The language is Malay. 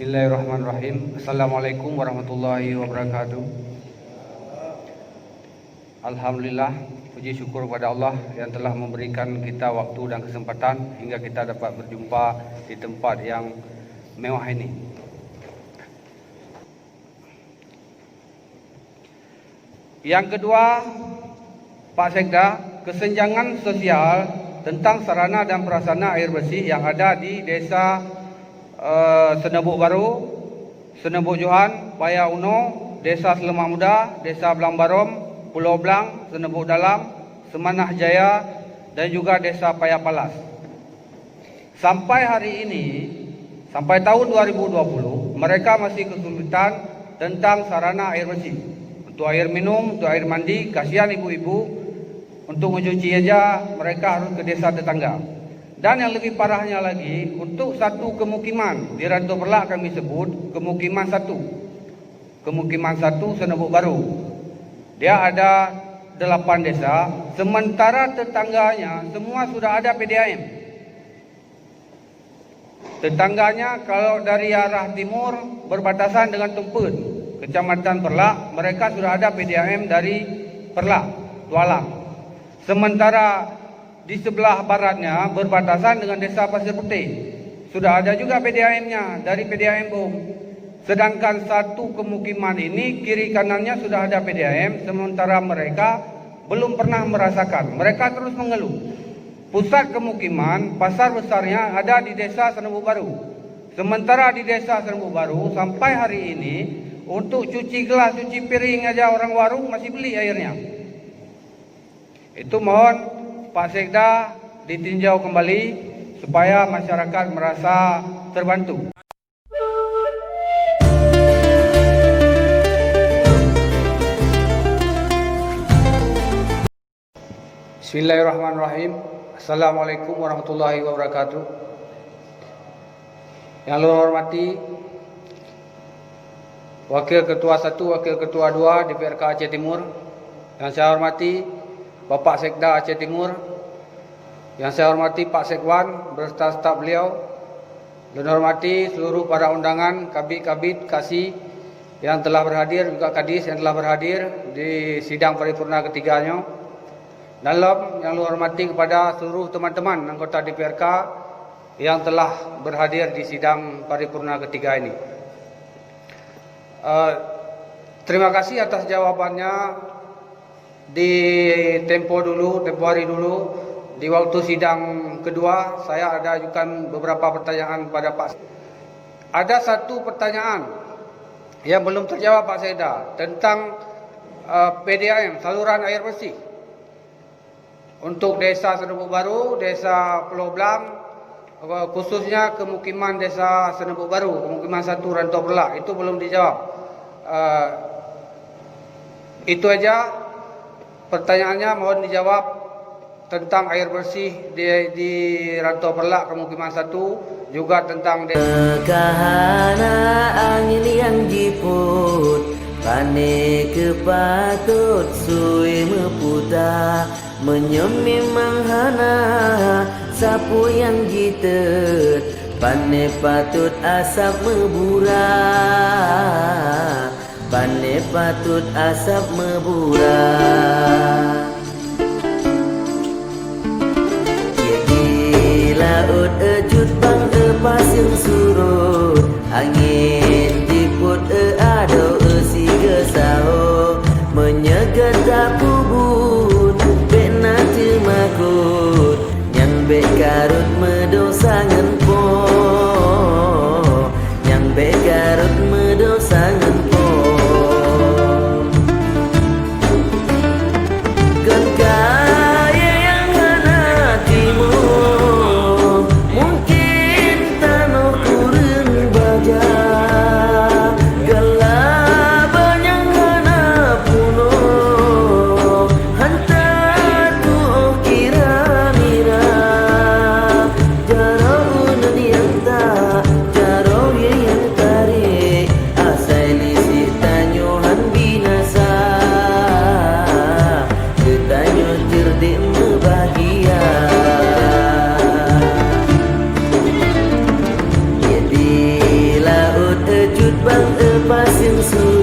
Bismillahirrahmanirrahim. Assalamualaikum warahmatullahi wabarakatuh. Alhamdulillah, puji syukur kepada Allah yang telah memberikan kita waktu dan kesempatan hingga kita dapat berjumpa di tempat yang mewah ini. Yang kedua, Pak Sekda, kesenjangan sosial tentang sarana dan prasarana air bersih yang ada di desa Senebuk Baru, Senebuk Johan, Paya Uno, Desa Selemah Muda, Desa Belang Barom, Pulau Blang, Senebuk Dalam, Semanah Jaya, dan juga Desa Paya Palas. Sampai hari ini, sampai tahun 2020, mereka masih kesulitan tentang sarana air bersih. Untuk air minum, untuk air mandi, kasihan ibu-ibu, untuk mencuci aja mereka harus ke desa tetangga. Dan yang lebih parahnya lagi, untuk satu kemukiman di Rantau Perlak kami sebut kemukiman satu. Kemukiman satu Senebuk Baru. Dia ada 8 desa, sementara tetangganya semua sudah ada PDAM. Tetangganya kalau dari arah timur berbatasan dengan Tumput, Kecamatan Perlak, mereka sudah ada PDAM dari Perlak, Tualang. Sementara di sebelah baratnya berbatasan dengan desa Pasir Putih, sudah ada juga PDAM-nya dari PDAM Bom. Sedangkan satu kemukiman ini kiri kanannya sudah ada PDAM, sementara mereka belum pernah merasakan. Mereka terus mengeluh. Pusat kemukiman, pasar besarnya ada di desa Senebuk Baru. Sementara di desa Senebuk Baru sampai hari ini untuk cuci gelas, cuci piring aja orang warung masih beli airnya. Itu mohon Pak Sekda ditinjau kembali supaya masyarakat merasa terbantu. Bismillahirrahmanirrahim. Assalamualaikum warahmatullahi wabarakatuh. Yang saya hormati Wakil Ketua 1, Wakil Ketua 2 DPRK Aceh Timur. Yang saya hormati Bapak Sekda Aceh Timur, yang saya hormati Pak Sekwan beserta staf beliau, dan hormati seluruh para undangan, kabit-kabit, kasih yang telah berhadir, juga kadis yang telah berhadir di sidang paripurna ketiganya. Dalam yang saya hormati kepada seluruh teman-teman anggota DPRK yang telah berhadir di sidang paripurna ketiga ini. Terima kasih atas jawabannya. Di tempo hari dulu, di waktu sidang kedua, saya ada ajukan beberapa pertanyaan kepada Pak. Ada satu pertanyaan yang belum terjawab Pak Sekda tentang PDAM, saluran air bersih. Untuk desa Senebuk Baru, desa Pulau Blang, khususnya kemukiman desa Senebuk Baru, kemukiman 1 Rantau Perlak, itu belum dijawab. Itu aja. Pertanyaannya mohon dijawab tentang air bersih di Rantau Perlak kemukiman 1, juga tentang kahana angin yang jiput, pane kepatut sui meputa, menyom memang hana sapu yang jitet, pane patut asap mebura, pane patut asap mebura. Di laut ejut bang pasang surut, angin diput ado si gesao, menyegat tapubun bena cemakut, yang bekarut medosangan po, yang bekarut medosangan po. Jaro bang pasir surut